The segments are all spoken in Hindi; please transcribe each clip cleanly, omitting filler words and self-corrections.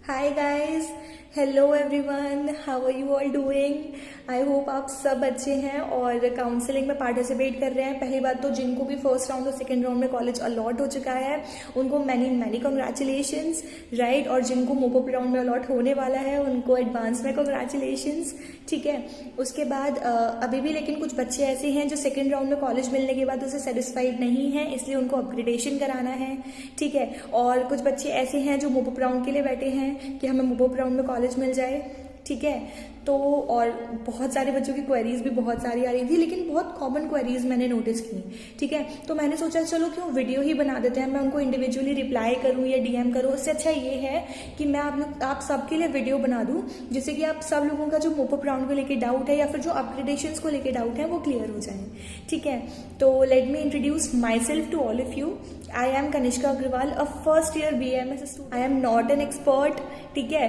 Hi guys, hello everyone, how are you all doing. I hope आप सब अच्छे हैं और काउंसलिंग में पार्टिसिपेट कर रहे हैं। पहली बात तो जिनको भी फर्स्ट राउंड और सेकंड राउंड में कॉलेज अलॉट हो चुका है उनको मैनी मैनी कॉन्ग्रेचुलेशंस, राइट। और जिनको मोपो राउंड में अलॉट होने वाला है उनको एडवांस में कॉन्ग्रेचुलेशंस, ठीक है। उसके बाद अभी भी लेकिन कुछ बच्चे ऐसे हैं जो सेकेंड राउंड में कॉलेज मिलने के बाद उसे सेटिस्फाइड नहीं है, इसलिए उनको अपग्रेडेशन कराना है, ठीक है। और कुछ बच्चे ऐसे हैं जो मोपो राउंड के लिए बैठे हैं कि हमें मोपो राउंड में कॉलेज मिल जाए, ठीक है। तो और बहुत सारे बच्चों की क्वेरीज भी बहुत सारी आ रही थी, लेकिन बहुत कॉमन क्वेरीज मैंने नोटिस की, ठीक है। तो मैंने सोचा चलो क्यों वीडियो ही बना देते हैं, मैं उनको इंडिविजुअली रिप्लाई करूं या डीएम करूं। उससे अच्छा ये है कि मैं आप सबके लिए वीडियो बना दूं, जिससे कि आप सब लोगों का जो मोपो राउंड को लेके डाउट है या फिर जो अपग्रेडेशंस को लेके डाउट है वो क्लियर हो जाए, ठीक है। तो let me introduce myself to all of you. I am Kanishka Agrawal, a first year BAMS student. I am not an expert, ठीक है।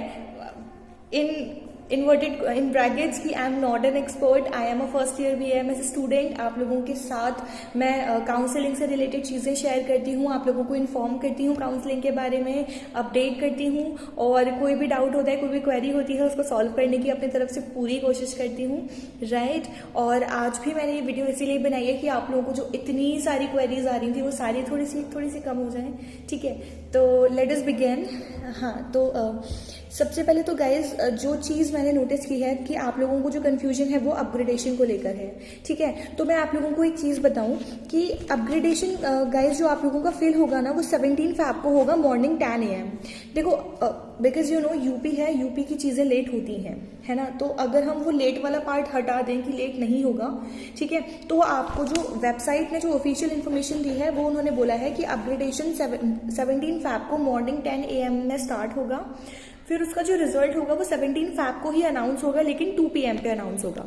इन ब्रैकेट्स की I am not an expert, I am a first year BAMS student. आप लोगों के साथ मैं काउंसलिंग से रिलेटेड चीज़ें शेयर करती हूँ, आप लोगों को इन्फॉर्म करती हूँ काउंसलिंग के बारे में, अपडेट करती हूँ। और कोई भी डाउट होता है, कोई भी क्वेरी होती है, उसको सॉल्व करने की अपनी तरफ से पूरी कोशिश करती हूँ, राइट। और आज भी मैंने ये वीडियो इसीलिए बनाई है कि आप लोगों को जो इतनी सारी क्वेरीज आ रही थी वो सारी थोड़ी सी कम हो जाए, ठीक है। तो लेट अस बिगिन। हाँ, तो सबसे पहले तो गाइज जो चीज़ मैंने नोटिस की है कि आप लोगों को जो कन्फ्यूजन है वो अपग्रेडेशन को लेकर है, ठीक है। तो मैं आप लोगों को एक चीज़ बताऊं कि अपग्रेडेशन गाइज जो आप लोगों का फिल होगा ना वो 17 फ़ैब को होगा मॉर्निंग 10 AM। देखो बिकॉज यू नो यूपी है, यूपी की चीज़ें लेट होती हैं, है ना। तो अगर हम वो लेट वाला पार्ट हटा दें कि लेट नहीं होगा, ठीक है, तो आपको जो वेबसाइट ने जो ऑफिशियल इन्फॉर्मेशन दी है वो उन्होंने बोला है कि अपग्रेडेशन 17 फ़ैब को मॉर्निंग 10 AM में स्टार्ट होगा। फिर उसका जो रिजल्ट होगा वो 17 फ़ैब को ही अनाउंस होगा, लेकिन 2 PM पे अनाउंस होगा।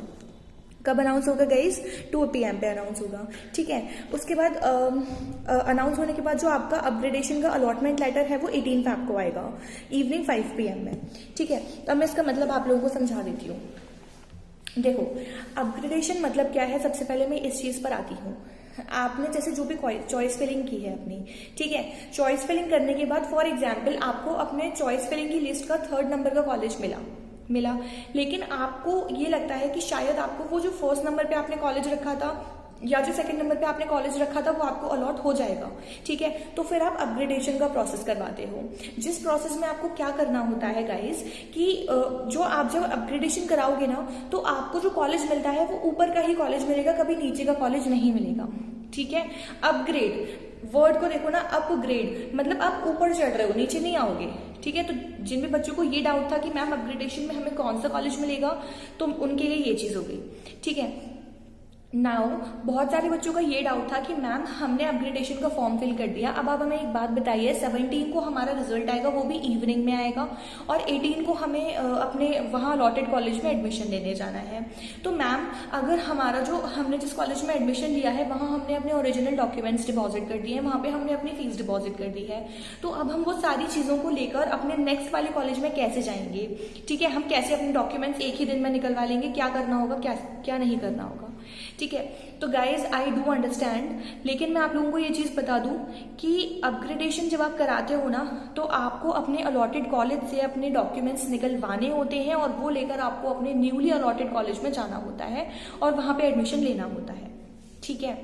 कब अनाउंस होगा गाइस? 2 PM पे अनाउंस होगा, ठीक है। उसके बाद अनाउंस होने के बाद जो आपका अपग्रेडेशन का अलॉटमेंट लेटर है वो 18 फ़ैब को आएगा इवनिंग 5 PM में, ठीक है। तो अब मैं इसका मतलब आप लोगों को समझा देती हूँ। देखो अपग्रेडेशन मतलब क्या है, सबसे पहले मैं इस चीज़ पर आती हूँ। आपने जैसे जो भी चॉइस फिलिंग की है अपनी, ठीक है, चॉइस फिलिंग करने के बाद फॉर एग्जाम्पल आपको अपने चॉइस फिलिंग की लिस्ट का 3rd नंबर का कॉलेज मिला, लेकिन आपको ये लगता है कि शायद आपको वो जो 1st नंबर पे आपने कॉलेज रखा था या जो 2nd नंबर पे आपने कॉलेज रखा था वो आपको अलॉट हो जाएगा, ठीक है। तो फिर आप अपग्रेडेशन का प्रोसेस करवाते हो, जिस प्रोसेस में आपको क्या करना होता है गाइस कि जो आप जब अपग्रेडेशन कराओगे ना तो आपको जो कॉलेज मिलता है वो ऊपर का ही कॉलेज मिलेगा, कभी नीचे का कॉलेज नहीं मिलेगा, ठीक है। अपग्रेड वर्ड को देखो ना, अपग्रेड मतलब आप ऊपर चढ़ रहे हो, नीचे नहीं आओगे, ठीक है। तो जिन भी बच्चों को ये डाउट था कि मैम अपग्रेडेशन में हमें कौन सा कॉलेज मिलेगा, तो उनके लिए ये चीज होगी, ठीक है। नाउ बहुत सारे बच्चों का ये डाउट था कि मैम हमने अपग्रेडेशन का फॉर्म फिल कर दिया, अब आप हमें एक बात बताइए, 17 को हमारा रिजल्ट आएगा, वो भी इवनिंग में आएगा, और 18 को हमें अपने वहाँ अलॉटेड कॉलेज में एडमिशन लेने जाना है। तो मैम अगर हमारा जो हमने जिस कॉलेज में एडमिशन लिया है वहाँ हमने अपने ओरिजिनल डॉक्यूमेंट्स डिपॉजिट कर दिए हैं, वहाँ पे हमने अपनी फीस डिपॉजिट कर दी है, तो अब हम वो सारी चीज़ों को लेकर अपने नेक्स्ट वाले कॉलेज में कैसे जाएंगे, ठीक है। हम कैसे अपने डॉक्यूमेंट्स एक ही दिन में निकलवा लेंगे, क्या करना होगा, क्या नहीं करना होगा, ठीक है। तो गाइज आई डू अंडरस्टैंड, लेकिन मैं आप लोगों को ये चीज़ बता दूं कि अपग्रेडेशन जब आप कराते हो ना तो आपको अपने अलॉटेड कॉलेज से अपने डॉक्यूमेंट्स निकलवाने होते हैं और वो लेकर आपको अपने न्यूली अलॉटेड कॉलेज में जाना होता है और वहाँ पे एडमिशन लेना होता है, ठीक है।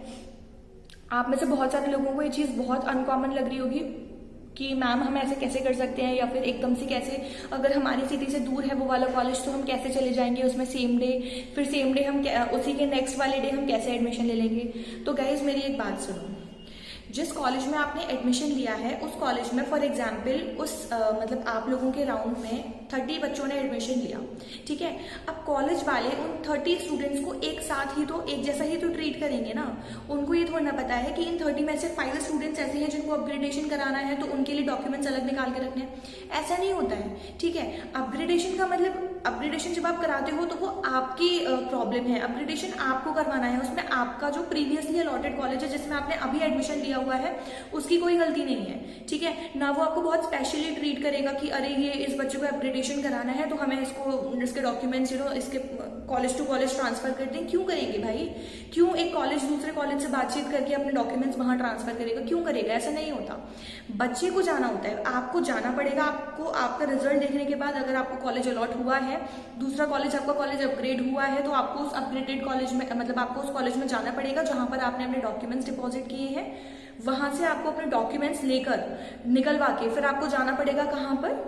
आप में से बहुत सारे लोगों को ये चीज़ बहुत अनकॉमन लग रही होगी कि मैम हम ऐसे कैसे कर सकते हैं, या फिर एकदम से कैसे, अगर हमारी सिटी से दूर है वो वाला कॉलेज तो हम कैसे चले जाएंगे उसमें सेम डे, फिर सेम डे हम उसी के नेक्स्ट वाले डे हम कैसे एडमिशन ले लेंगे। तो गाइज मेरी एक बात सुनो, जिस कॉलेज में आपने एडमिशन लिया है उस कॉलेज में फॉर एग्जाम्पल मतलब आप लोगों के राउंड में 30 बच्चों ने एडमिशन लिया, ठीक है। अब कॉलेज वाले उन 30 स्टूडेंट्स को एक साथ ही तो एक जैसा ही तो ट्रीट करेंगे ना, उनको ये थोड़ा ना पता है कि इन 30 में से 5 स्टूडेंट्स ऐसे हैं जिनको अपग्रेडेशन कराना है तो उनके लिए डॉक्यूमेंट्स अलग निकाल के रखने हैं, ऐसा नहीं होता है, ठीक है। अपग्रेडेशन का मतलब अपग्रेडेशन जब आप कराते हो तो वो आपकी प्रॉब्लम है, अपग्रेडेशन आपको करवाना है, उसमें आपका जो प्रीवियसली अलॉटेड कॉलेज है जिसमें आपने अभी एडमिशन लिया हुआ है उसकी कोई गलती नहीं है, ठीक है ना। वो आपको बहुत स्पेशली ट्रीट करेगा कि अरे ये इस बच्चे को अपग्रेडेशन कराना है तो हमें इसके डॉक्यूमेंट्स इसके कॉलेज टू कॉलेज ट्रांसफर कर दें। क्यों करेंगे भाई? क्यों एक कॉलेज दूसरे कॉलेज से बातचीत करके अपने डॉक्यूमेंट्स वहां ट्रांसफर करेगा? क्यों करेगा? ऐसा नहीं होता। बच्चे को जाना होता है, आपको जाना पड़ेगा। आपको आपका रिजल्ट देखने के बाद अगर आपको कॉलेज अलॉट हुआ है, दूसरा कॉलेज आपका कॉलेज अपग्रेड हुआ है, तो आपको उस अपग्रेडेड कॉलेज में मतलब आपको उस कॉलेज में जाना पड़ेगा जहां पर आपने अपने डॉक्यूमेंट्स डिपॉजिट किए हैं। वहां से आपको अपने डॉक्यूमेंट्स लेकर निकलवा के फिर आपको जाना पड़ेगा कहां पर,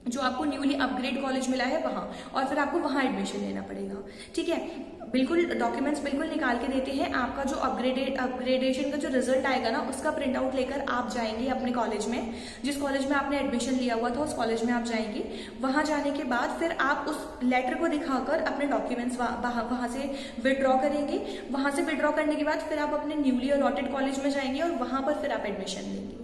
जो आपको न्यूली अपग्रेड कॉलेज मिला है वहां, और फिर आपको वहां एडमिशन लेना पड़ेगा, ठीक है। बिल्कुल डॉक्यूमेंट्स बिल्कुल निकाल के देते हैं। आपका जो अपग्रेडेशन का जो रिजल्ट आएगा ना, उसका प्रिंट आउट लेकर आप जाएंगे अपने कॉलेज में, जिस कॉलेज में आपने एडमिशन लिया हुआ था उस कॉलेज में आप जाएंगे। वहां जाने के बाद फिर आप उस लेटर को दिखाकर अपने डॉक्यूमेंट्स वहां से विड्रॉ करेंगे। वहां से विड्रॉ करने के बाद फिर आप अपने न्यूली अलॉटेड कॉलेज में जाएंगे और वहां पर फिर आप एडमिशन लेंगे।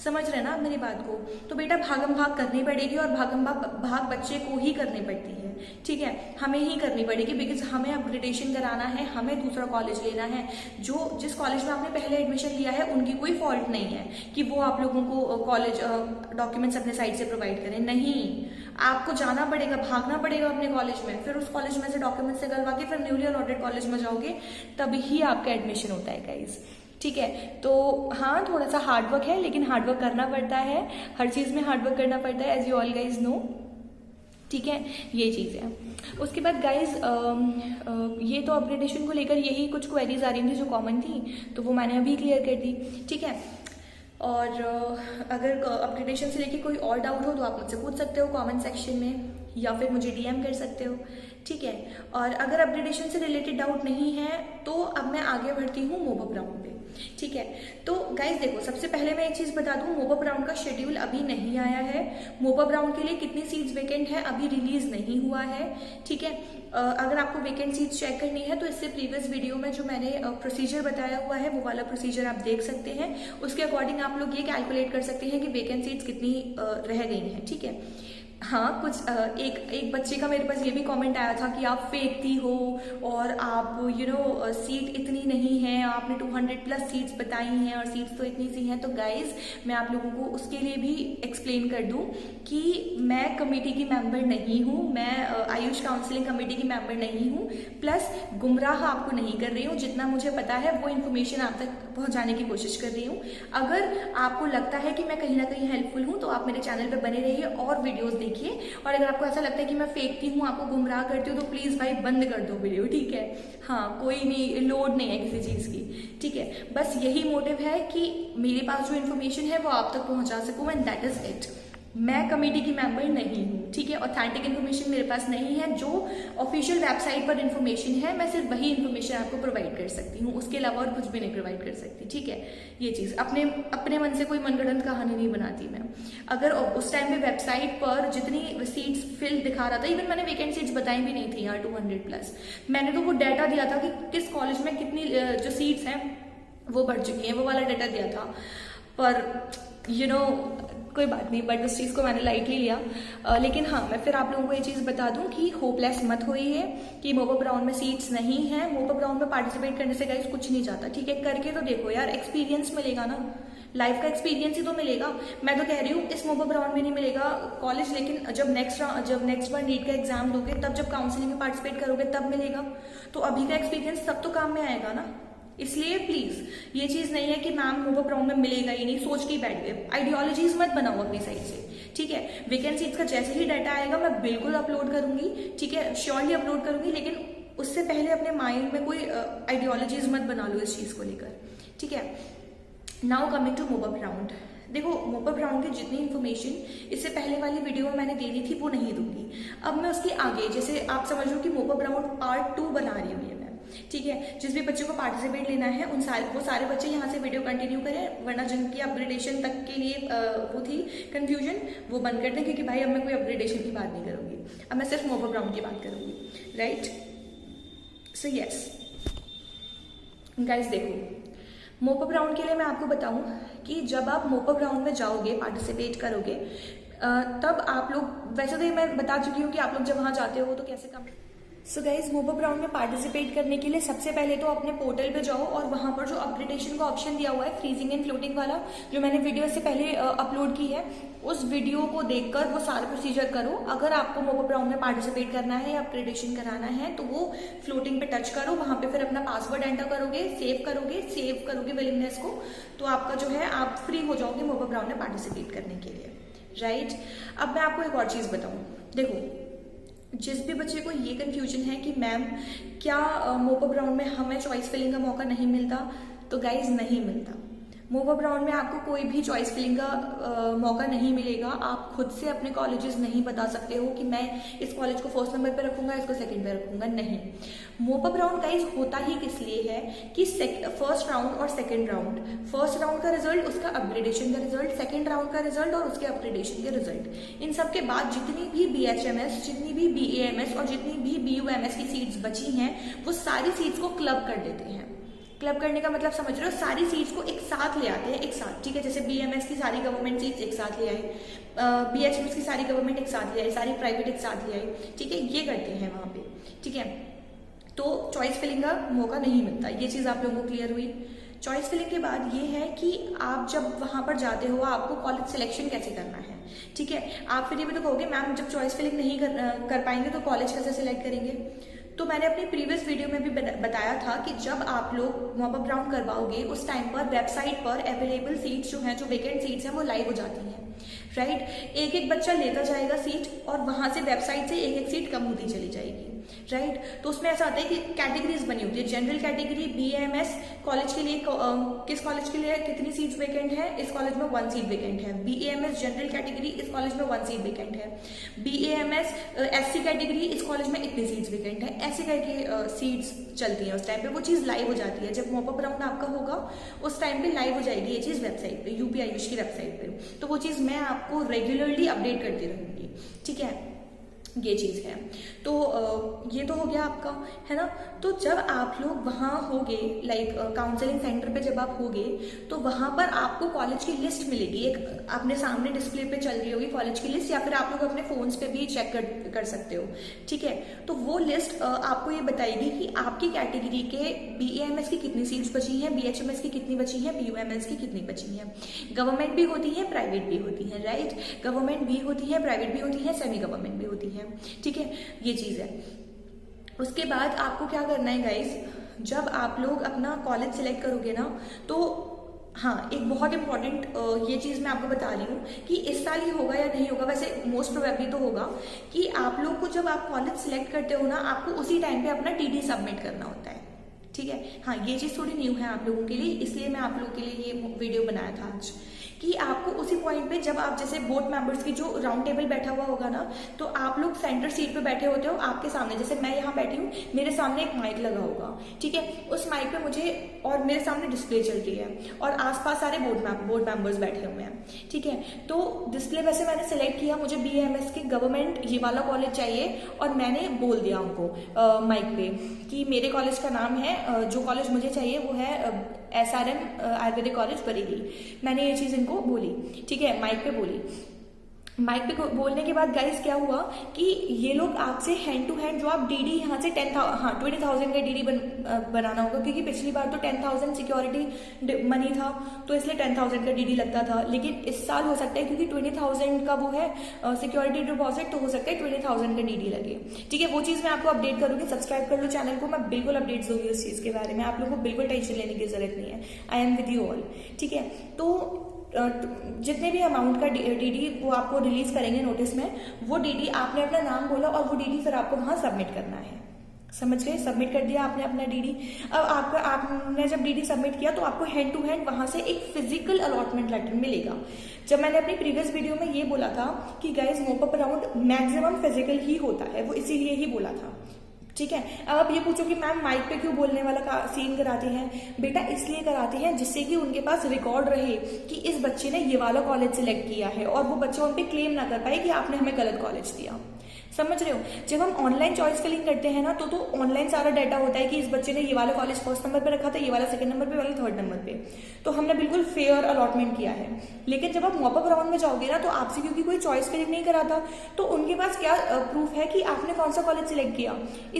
समझ रहे ना आप मेरी बात को? तो बेटा भागम भाग करनी पड़ेगी, और भागम भाग बच्चे को ही करनी पड़ती है, ठीक है, हमें ही करनी पड़ेगी, बिकॉज हमें अपग्रेडेशन कराना है, हमें दूसरा कॉलेज लेना है। जिस कॉलेज में आपने पहले एडमिशन लिया है उनकी कोई फॉल्ट नहीं है कि वो आप लोगों को कॉलेज डॉक्यूमेंट्स अपने साइड से प्रोवाइड करें। नहीं, आपको जाना पड़ेगा, भागना पड़ेगा अपने कॉलेज में, फिर उस कॉलेज में से डॉक्यूमेंट्स निकलवा के फिर न्यूली अलॉटेड कॉलेज में जाओगे, तभी ही आपका एडमिशन होता है गाइज, ठीक है। तो हाँ, थोड़ा सा हार्डवर्क है, लेकिन हार्डवर्क करना पड़ता है, हर चीज़ में हार्डवर्क करना पड़ता है, as you all guys know, ठीक है। ये चीज़ है। उसके बाद गाइज ये तो अपग्रेडेशन को लेकर यही कुछ क्वेरीज आ रही थी जो कॉमन थी, तो वो मैंने अभी क्लियर कर दी, ठीक है। और अगर अपग्रेडेशन से लेके कोई और डाउट हो तो आप मुझसे पूछ सकते हो कमेंट सेक्शन में, या फिर मुझे डीएम कर सकते हो, ठीक है। और अगर अपग्रेडेशन से रिलेटेड डाउट नहीं है तो अब मैं आगे बढ़ती हूँ मोब अप राउंड पे, ठीक है। तो गाइज देखो, सबसे पहले मैं एक चीज बता दूं, मोब अप राउंड का शेड्यूल अभी नहीं आया है। मोब अप राउंड के लिए कितनी सीट्स वेकेंट है अभी रिलीज नहीं हुआ है, ठीक है। अगर आपको वेकेंट सीट्स चेक करनी है तो इससे प्रीवियस वीडियो में जो मैंने प्रोसीजर बताया हुआ है वो वाला प्रोसीजर आप देख सकते हैं। उसके अकॉर्डिंग आप लोग ये कैलकुलेट कर सकते हैं कि वेकेंट सीट्स कितनी रह गई हैं, ठीक है। हाँ, कुछ एक बच्चे का मेरे पास ये भी कमेंट आया था कि आप फेंकती हो और आप सीट इतनी नहीं है, आपने 200 प्लस सीट्स बताई हैं और सीट्स तो इतनी सी हैं। तो गाइज मैं आप लोगों को उसके लिए भी एक्सप्लेन कर दूं कि मैं कमेटी की मेंबर नहीं हूँ, मैं आयुष काउंसलिंग कमेटी की मेंबर नहीं हूँ, प्लस गुमराह आपको नहीं कर रही हूँ। जितना मुझे पता है वो इन्फॉर्मेशन आप तक पहुँचाने की कोशिश कर रही हूँ। अगर आपको लगता है कि मैं कहीं ना कहीं हेल्पफुल हूँ तो आप मेरे चैनल पर बने रहिए और वीडियोज देखिए। और अगर आपको ऐसा लगता है कि मैं फेंकती हूँ, आपको गुमराह करती हूँ, तो प्लीज भाई बंद कर दो वीडियो, ठीक है। हाँ, कोई नहीं, लोड नहीं है किसी चीज की, ठीक है। बस यही मोटिव है कि मेरे पास जो इन्फॉर्मेशन है वो आप तक पहुंचा सकूं, एंड दैट इज इट। मैं कमेटी की मेंबर नहीं हूँ, ठीक है। ऑथेंटिक इन्फॉर्मेशन मेरे पास नहीं है, जो ऑफिशियल वेबसाइट पर इन्फॉर्मेशन है मैं सिर्फ वही इन्फॉर्मेशन आपको प्रोवाइड कर सकती हूँ, उसके अलावा और कुछ भी नहीं प्रोवाइड कर सकती, ठीक है। ये चीज अपने मन से कोई मनगढ़ंत कहानी नहीं बनाती मैं। अगर उस टाइम पे वेबसाइट पर जितनी सीट्स फिल दिखा रहा था, इवन मैंने वेकेंट सीट्स बताई भी नहीं थी यार 200 प्लस, मैंने तो वो डाटा दिया था कि किस कॉलेज में कितनी जो सीट्स हैं वो बढ़ चुकी हैं, वो वाला डाटा दिया था। पर कोई बात नहीं, बट उस चीज़ को मैंने लाइटली लिया। लेकिन हाँ, मैं फिर आप लोगों को ये चीज़ बता दूं कि होपलेस मत होइए कि मोब अप राउंड में सीट्स नहीं है। मोब अप राउंड में पार्टिसिपेट करने से गाइस कुछ नहीं जाता, ठीक है। करके तो देखो यार, एक्सपीरियंस मिलेगा ना, लाइफ का एक्सपीरियंस ही तो मिलेगा। मैं तो कह रही हूँ इस मोब अप राउंड में नहीं मिलेगा कॉलेज, लेकिन जब नेक्स्ट बार नीट का एग्जाम दोगे, तब जब काउंसलिंग में पार्टिसिपेट करोगे तब मिलेगा। तो अभी का एक्सपीरियंस तब तो काम में आएगा ना। इसलिए प्लीज ये चीज नहीं है कि मैम मोब अप राउंड में मिलेगा ही नहीं, सोच के बैठ गए। आइडियोलॉजीज मत बनाओ अपनी साइड से, ठीक है। वेकेंट सीट्स का जैसे ही डाटा आएगा मैं बिल्कुल अपलोड करूंगी, ठीक है, श्योरली अपलोड करूंगी। लेकिन उससे पहले अपने माइंड में कोई आइडियोलॉजीज मत बना लो इस चीज को लेकर, ठीक है। Now coming to mop up round. देखो, मोब अप राउंड की जितनी इन्फॉर्मेशन इससे पहले वाली वीडियो में मैंने दे दी थी वो नहीं दूंगी। अब मैं उसके आगे, जैसे आप समझ लो कि मोब अप राउंड पार्ट 2 बना रही हूँ, ठीक है। जिस भी बच्चे को पार्टिसिपेट लेना है वो सारे बच्चे यहाँ से वीडियो कंटिन्यू करें, वरना जिनकी अपग्रेडेशन तक के लिए वो थी कंफ्यूजन, वो बंद कर दें, क्योंकि भाई अब मैं कोई अपग्रेडेशन की बात नहीं करूंगी, अब मैं सिर्फ मोब अप राउंड की बात करूंगी, राइट। सो यस गाइस, देखो मोब अप राउंड के लिए मैं आपको बताऊं कि जब आप मोब अप राउंड में जाओगे, पार्टिसिपेट करोगे, तब आप लोग, वैसे तो मैं बता चुकी हूँ कि आप लोग जब वहाँ जाते हो तो कैसे काम सो गाइज मोपअप राउंड में पार्टिसिपेट करने के लिए सबसे पहले तो अपने पोर्टल पे जाओ और वहां पर जो अपग्रेडेशन का ऑप्शन दिया हुआ है फ्रीजिंग एंड फ्लोटिंग वाला, जो मैंने वीडियो से पहले अपलोड की है, उस वीडियो को देखकर वो सारा प्रोसीजर करो। अगर आपको मोपअप राउंड में पार्टिसिपेट करना है या अपग्रेडेशन कराना है तो वो फ्लोटिंग पे टच करो, वहां पे फिर अपना पासवर्ड एंटर करोगे, सेव करोगे विलिंगनेस को, तो आपका जो है आप फ्री हो जाओगे मोपअप राउंड में पार्टिसिपेट करने के लिए, राइट। अब मैं आपको एक और चीज बताऊं, देखो जिस भी बच्चे को ये कंफ्यूजन है कि मैम क्या मोपअप राउंड में हमें चॉइस फिलिंग का मौका नहीं मिलता, तो गाइज नहीं मिलता। मोपअप राउंड में आपको कोई भी चॉइस फिलिंग का मौका नहीं मिलेगा। आप खुद से अपने कॉलेजेस नहीं बता सकते हो कि मैं इस कॉलेज को फर्स्ट नंबर पे रखूंगा, इसको सेकंड पे रखूंगा, नहीं। मोपअप राउंड गाइज होता ही किस लिए है कि फर्स्ट राउंड और सेकंड राउंड, फर्स्ट राउंड का रिजल्ट, उसका अपग्रेडेशन का रिजल्ट, सेकंड राउंड का रिजल्ट और उसके अपग्रेडेशन के रिजल्ट, इन सब के बाद जितनी भी BHMS, जितनी भी BAMS और जितनी भी BUMS की सीट्स बची हैं, वो सारी सीट्स को क्लब कर देते हैं। क्लब करने का मतलब समझ रहे हो, सारी सीट्स को एक साथ ले आते हैं, एक साथ, ठीक है। जैसे BMS की सारी गवर्नमेंट सीट्स एक साथ ले आए, BHMS की सारी गवर्नमेंट एक साथ ले आई, सारी प्राइवेट एक साथ ले आई, ठीक है, ये करते हैं वहां पे, ठीक है। तो चॉइस फिलिंग का मौका नहीं मिलता, ये चीज आप लोगों को क्लियर हुई। चॉइस फिलिंग के बाद ये है कि आप जब वहां पर जाते हो आपको कॉलेज सिलेक्शन कैसे करना है, ठीक है। आप फिर ये भी तो कहोगे मैम जब चॉइस फिलिंग नहीं कर पाएंगे तो कॉलेज कैसे सिलेक्ट करेंगे, तो मैंने अपनी प्रीवियस वीडियो में भी बताया था कि जब आप लोग मोपअप राउंड करवाओगे उस टाइम पर वेबसाइट पर अवेलेबल सीट्स जो हैं, जो वेकेंट सीट्स हैं, वो लाइव हो जाती हैं, राइट। एक एक बच्चा लेता जाएगा सीट और वहां से वेबसाइट से एक एक सीट कम होती चली जाएगी, राइट। तो उसमें ऐसा होता है कि कैटेगरीज बनी होती है, जनरल कैटेगरी, BAMS कॉलेज के लिए किस कॉलेज के लिए कितनी सीट्स वेकेंट है, इस कॉलेज में 1 सीट वेकेंट है। BAMS जनरल कैटेगरी, इस कॉलेज में 1 सीट वेकेंट है। BAMS SC कैटेगरी, इस कॉलेज में इतनी सीट्स वेकेंट है, ऐसे करके सीट्स चलती हैं उस टाइम पे। वो चीज लाइव हो जाती है जब मोपअप राउंड आपका होगा, उस टाइम पे लाइव हो जाएगी ये चीज वेबसाइट पे, UP आयुष की वेबसाइट पे। तो वो चीज मैं आपको रेगुलरली अपडेट करती रहूंगी, ठीक है, ये चीज है। तो ये तो हो गया आपका, है ना। तो जब आप लोग वहां होगे, लाइक काउंसलिंग सेंटर पे जब आप होगे, तो वहां पर आपको कॉलेज की लिस्ट मिलेगी, एक अपने सामने डिस्प्ले पे चल रही होगी कॉलेज की लिस्ट, या फिर आप लोग अपने फोन्स पे भी चेक कर सकते हो, ठीक है। तो वो लिस्ट आपको ये बताएगी कि आपकी कैटेगरी के BAMS की कितनी सीट्स बची हैं, BHMS की कितनी बची हैं, BUMS की कितनी बची हैं। गवर्नमेंट भी होती है, प्राइवेट भी होती है, राइट। गवर्नमेंट भी होती है, प्राइवेट भी होती है, सेमी गवर्नमेंट भी होती है, ठीक है, ये चीज है। उसके बाद आपको क्या करना है गाइस, जब आप लोग अपना कॉलेज सिलेक्ट करोगे ना, तो हाँ, एक बहुत इंपॉर्टेंट ये चीज मैं आपको बता रही हूँ कि इस साल ही होगा या नहीं होगा, वैसे मोस्ट प्रोबेबली तो होगा, कि आप लोग को जब आप कॉलेज सिलेक्ट करते हो ना, आपको उसी टाइम पे अपना TD सबमिट करना होता है, ठीक है। हाँ, ये चीज थोड़ी न्यू है आप लोगों के लिए, इसलिए मैं आप लोगों के लिए ये वीडियो बनाया था आज, कि आपको उसी पॉइंट पे जब आप जैसे बोर्ड मेंबर्स की जो राउंड टेबल बैठा हुआ होगा ना, तो आप लोग सेंटर सीट पे बैठे होते हो, आपके सामने जैसे मैं यहाँ बैठी हूँ, मेरे सामने एक माइक लगा होगा, ठीक है। उस माइक पे मुझे और मेरे सामने डिस्प्ले चल रही है और आसपास सारे बोर्ड मेंबर्स बैठे हुए हैं, ठीक है। तो डिस्प्ले वैसे मैंने सिलेक्ट किया, मुझे BAMS के गवर्नमेंट ये वाला कॉलेज चाहिए, और मैंने बोल दिया उनको माइक पे कि मेरे कॉलेज का नाम है, जो कॉलेज मुझे चाहिए वो है SRM आयुर्वेदिक कॉलेज बरेली। मैंने ये चीज इनको बोली, ठीक है, माइक पे बोली। माइक पे बोलने के बाद गाइस क्या हुआ कि ये लोग आपसे हैंड टू हैंड जो आप DD यहाँ से 20,000 का DD बनाना होगा, क्योंकि पिछली बार तो 10,000 सिक्योरिटी मनी था, तो इसलिए 10,000 का DD लगता था। लेकिन इस साल हो सकता है क्योंकि 20,000 का वो है सिक्योरिटी डिपॉजिट, तो हो सकता है 20,000 का DD लगे, ठीक है। वो चीज मैं आपको अपडेट करूंगी, सब्सक्राइब कर लो चैनल को, मैं बिल्कुल अपडेट्स दूंगी उस चीज के बारे में, आप लोगों को बिल्कुल टेंशन लेने की जरूरत नहीं है। I am with you all, ठीक है। तो जितने भी अमाउंट का DD वो आपको रिलीज करेंगे नोटिस में, वो DD आपने अपना नाम बोला और वो DD फिर आपको वहां सबमिट करना है, समझ गए। सबमिट कर दिया आपने अपना DD। अब आपने जब DD सबमिट किया तो आपको हैंड टू हैंड वहां से एक फिजिकल अलॉटमेंट लेटर मिलेगा। जब मैंने अपनी प्रीवियस वीडियो में ये बोला था कि guys mop up round maximum physical ही होता है, वो इसीलिए ही बोला था, ठीक है। अब आप ये पूछो कि मैम माइक पे क्यों बोलने वाला सीन कराते हैं, बेटा इसलिए कराते हैं जिससे कि उनके पास रिकॉर्ड रहे कि इस बच्चे ने ये वाला कॉलेज सिलेक्ट किया है, और वो बच्चा उन पे क्लेम ना कर पाए कि आपने हमें गलत कॉलेज दिया, समझ रहे हो। जब हम ऑनलाइन चॉइस फिलिंग करते हैं ना, तो ऑनलाइन सारा डाटा होता है कि इस बच्चे ने ये वाला कॉलेज फर्स्ट नंबर पे रखा था, ये वाला सेकंड नंबर पे, वाला थर्ड नंबर पे, तो हमने बिल्कुल फेयर अलॉटमेंट किया है। लेकिन जब आप मॉपअप राउंड में जाओगे ना, तो आपसे क्योंकि कोई चॉइस फिलिंग नहीं कराता, तो उनके पास क्या प्रूफ है कि आपने कौन सा कॉलेज सिलेक्ट किया।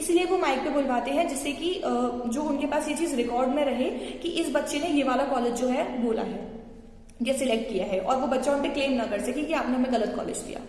इसलिए वो माइक पे बुलवाते हैं, जिससे कि जो उनके पास ये चीज रिकॉर्ड में रहे कि इस बच्चे ने ये वाला कॉलेज जो है बोला है या सिलेक्ट किया है, और वो बच्चा उन पे क्लेम ना कर सके कि आपने हमें गलत कॉलेज दिया।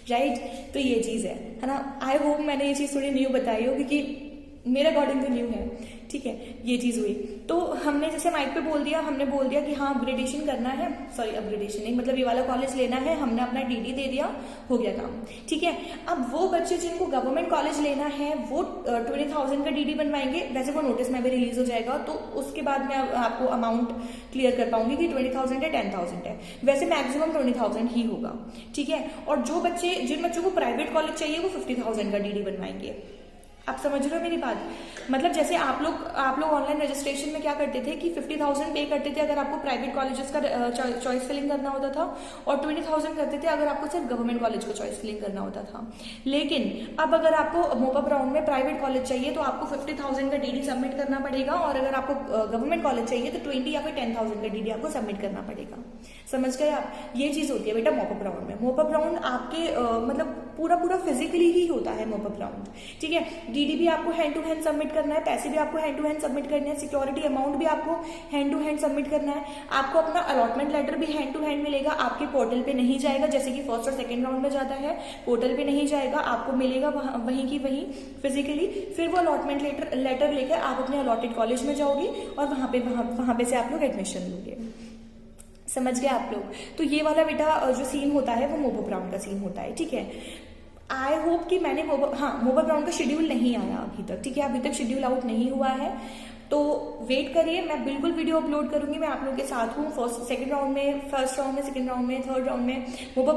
राइट, तो ये चीज है ना। आई होप मैंने ये चीज थोड़ी न्यू बताई हो, क्योंकि मेरे अकॉर्डिंग तो न्यू है। ठीक है, ये चीज हुई। तो हमने जैसे माइक पे बोल दिया, हमने बोल दिया कि हाँ अपग्रेडेशन करना है, सॉरी अपग्रेडेशन नहीं, मतलब ये वाला कॉलेज लेना है, हमने अपना डीडी दे दिया, हो गया काम। ठीक है, अब वो बच्चे जिनको गवर्नमेंट कॉलेज लेना है वो 20,000 का डीडी बनवाएंगे। वैसे वो नोटिस में भी रिलीज हो जाएगा, तो उसके बाद मैं आपको अमाउंट क्लियर कर पाऊंगी कि 20,000 है 10,000 है। वैसे मैक्सिमम 20,000 ही होगा। ठीक है, और जो बच्चे जिन बच्चों को प्राइवेट कॉलेज चाहिए वो 50,000 का डीडी बनवाएंगे। आप समझ रहे हो मेरी बात? मतलब जैसे आप लोग ऑनलाइन रजिस्ट्रेशन में क्या करते थे कि 50,000 पे करते थे अगर आपको प्राइवेट कॉलेजेस का चॉइस फिलिंग करना होता था, और 20,000 करते थे अगर आपको सिर्फ गवर्नमेंट कॉलेज को चॉइस फिलिंग करना होता था। लेकिन अब अगर आपको मोपा ब्राउन में प्राइवेट कॉलेज चाहिए तो आपको 50,000 का डीडी सबमिट करना पड़ेगा, और अगर आपको गवर्नमेंट कॉलेज चाहिए तो 20 या फिर 10,000 का डीडी आपको सबमिट करना पड़ेगा। समझ गए आप? ये चीज होती है बेटा मोपा ब्राउन में। मोपा ब्राउन आपके मतलब पूरा फिजिकली ही होता है मोपा ब्राउन। ठीक है, डीडी भी आपको हैंड टू हैंड सबमिट करना है, पैसे भी आपको हैंड टू हैंड सबमिट करने हैं, सिक्योरिटी अमाउंट भी आपको हैंड टू हैंड सबमिट करना है, आपको अपना अलॉटमेंट लेटर भी हैंड टू हैंड मिलेगा, आपके पोर्टल पे नहीं जाएगा जैसे कि फर्स्ट और सेकंड राउंड में जाता है, पोर्टल पे नहीं जाएगा, आपको मिलेगा वहीं की वहीं फिजिकली। फिर वो अलॉटमेंट लेटर लेकर आप अपने अलॉटेड कॉलेज में जाओगे और वहां पे से आप लोग एडमिशन लोगे। समझ गए आप लोग? तो ये वाला बेटा जो सीन होता है वो मोपा ब्राउन का सीन होता है। ठीक है, आई होप कि मैंने मोपा ब्राउन का शेड्यूल नहीं आया अभी तक। ठीक है, अभी तक शेड्यूल आउट नहीं हुआ है, तो वेट करिए, मैं बिल्कुल वीडियो अपलोड करूंगी। मैं आप लोगों के साथ हूँ सेकंड राउंड में, फर्स्ट राउंड में, सेकंड राउंड में, थर्ड राउंड में, मोपा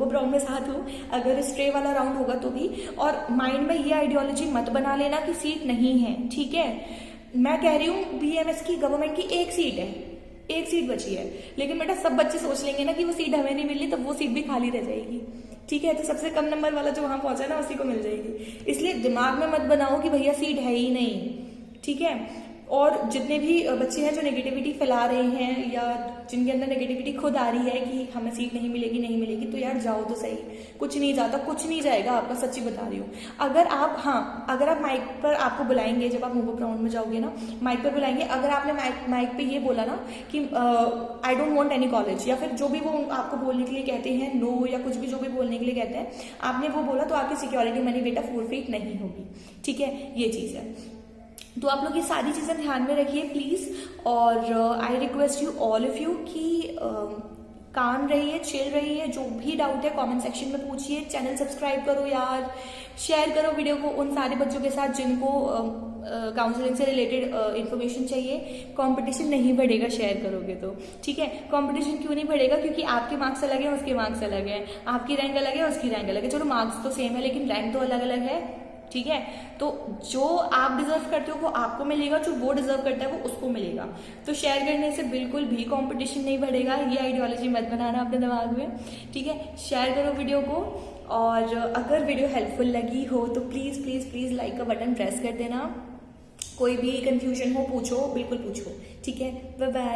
ब्राउन में साथ हूँ, अगर स्ट्रे वाला राउंड होगा तो भी। और माइंड में ये आइडियोलॉजी मत बना लेना कि सीट नहीं है। ठीक है, मैं कह रही हूँ बीएमएस की गवर्नमेंट की एक सीट है, एक सीट बची है, लेकिन बेटा सब बच्चे सोच लेंगे ना कि वो सीट हमें नहीं मिली, तो वो सीट भी खाली रह जाएगी। ठीक है, तो सबसे कम नंबर वाला जो वहां पहुंचा ना उसी को मिल जाएगी। इसलिए दिमाग में मत बनाओ कि भैया सीट है ही नहीं। ठीक है, और जितने भी बच्चे हैं जो नेगेटिविटी फैला रहे हैं या जिनके अंदर नेगेटिविटी खुद आ रही है कि हमें सीट नहीं मिलेगी, तो यार जाओ तो सही, कुछ नहीं जाता, कुछ नहीं जाएगा आपका, सच्ची बता रही हूँ। अगर आप माइक पर आपको बुलाएंगे, जब आप मोपा ब्राउन में जाओगे ना, माइक पर बुलाएंगे, अगर आपने माइक पे ये बोला ना कि I don't want any college, या फिर जो भी वो आपको बोलने के लिए कहते हैं, नो या कुछ भी जो भी बोलने के लिए कहते हैं, आपने वो बोला तो आपकी सिक्योरिटी मनी बेटा फोरफीट नहीं होगी। ठीक है, ये चीज है। तो आप लोग ये सारी चीजें ध्यान में रखिए प्लीज, और I request you all of you कि काम रहिए, चिल रहिए, जो भी डाउट है कमेंट सेक्शन में पूछिए, चैनल सब्सक्राइब करो यार, शेयर करो वीडियो को उन सारे बच्चों के साथ जिनको काउंसलिंग से रिलेटेड इन्फॉर्मेशन चाहिए। कंपटीशन नहीं बढ़ेगा शेयर करोगे तो। ठीक है, कंपटीशन क्यों नहीं बढ़ेगा? क्योंकि आपके मार्क्स अलग है, उसके मार्क्स अलग है, आपकी रैंक अलग है, उसकी रैंक अलग है। चलो मार्क्स तो सेम है लेकिन रैंक तो अलग अलग है। ठीक है, तो जो आप डिजर्व करते हो वो आपको मिलेगा, जो वो डिजर्व करता है वो उसको मिलेगा। तो शेयर करने से बिल्कुल भी कंपटीशन नहीं बढ़ेगा, ये आइडियोलॉजी मत बनाना अपने दिमाग में। ठीक है, शेयर करो वीडियो को, और अगर वीडियो हेल्पफुल लगी हो तो प्लीज प्लीज प्लीज लाइक का बटन प्रेस कर देना। कोई भी कंफ्यूजन हो पूछो, बिल्कुल पूछो। ठीक है, बाय बाय।